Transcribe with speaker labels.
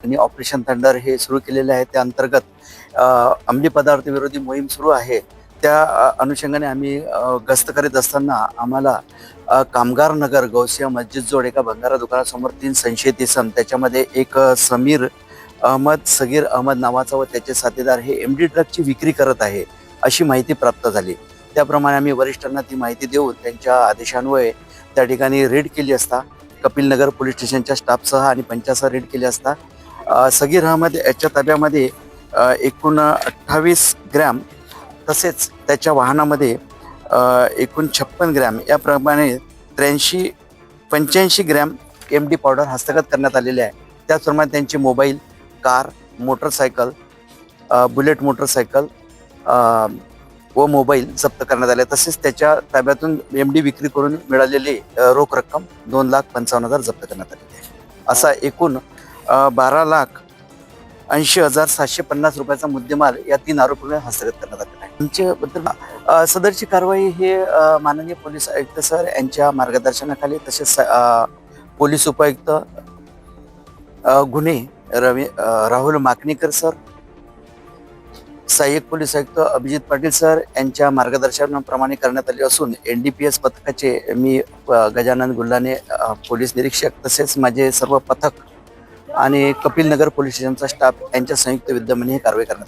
Speaker 1: आणि operation thunder हे सुरू केलेले आहे. त्या अंतर्गत अंमली पदार्थ विरोधी मोहीम सुरू आहे. त्या अनुषंगाने आम्ही गस्त करीत असताना आम्हाला कामगार नगर गौसिया मस्जिद जोड एका भंगारा दुकानासमोर 3 संशयित इसम, त्याच्यामध्ये एक समीर अहमद सगीर अहमद नावाचा व त्याचे साथीदार हे एमडी ट्रकची विक्री करत आहे अशी माहिती प्राप्त झाली. त्याप्रमाणे आम्ही वरिष्ठांना ती माहिती देऊन त्यांच्या आदेशान्वये त्या ठिकाणी रेड केली असता कपिलनगर पोलीस स्टेशनच्या स्टाफसह आणि पंचासह रेड केली असता सगीर अहमद याच्या ताब्यामध्ये एकूण 28 ग्रॅम तसेच त्याच्या वाहनामध्ये एकूण 56 ग्रॅम याप्रमाणे 85 ग्रॅम एमडी पावडर हस्तगत करण्यात आलेले आहे. त्याचप्रमाणे त्यांचे mobile, car, motorcycle, bullet motorcycle व मोबाईल जप्त करण्यात आले. तसेच त्याच्या ताब्यातून एमडी विक्री करून मिळालेली रोख रक्कम 2,55,000 जप्त करण्यात आलेली आहे. असा एकूण 12,80,750 रुपयाचा मुद्देमाल या 3 आरोपींना हस्तगत करण्यात आलेला आहे. त्यांच्याबद्दल सदरची कारवाई हे माननीय पोलीस आयुक्त सर यांच्या मार्गदर्शनाखाली तसेच पोलीस उपायुक्त गुन्हे राहुल माकणीकर सर, सहाय्यक पोलीस आयुक्त अभिजित पाटील सर यांच्या मार्गदर्शनाप्रमाणे करण्यात आले असून NDPS पथकाचे मी गजानन गुल्हाने पोलीस निरीक्षक तसेच माझे सर्व पथक आणि कपिलनगर पोलीस स्टेशनचा स्टाफ यांच्या संयुक्त विद्यमाने ही कारवाई करण्यात आली.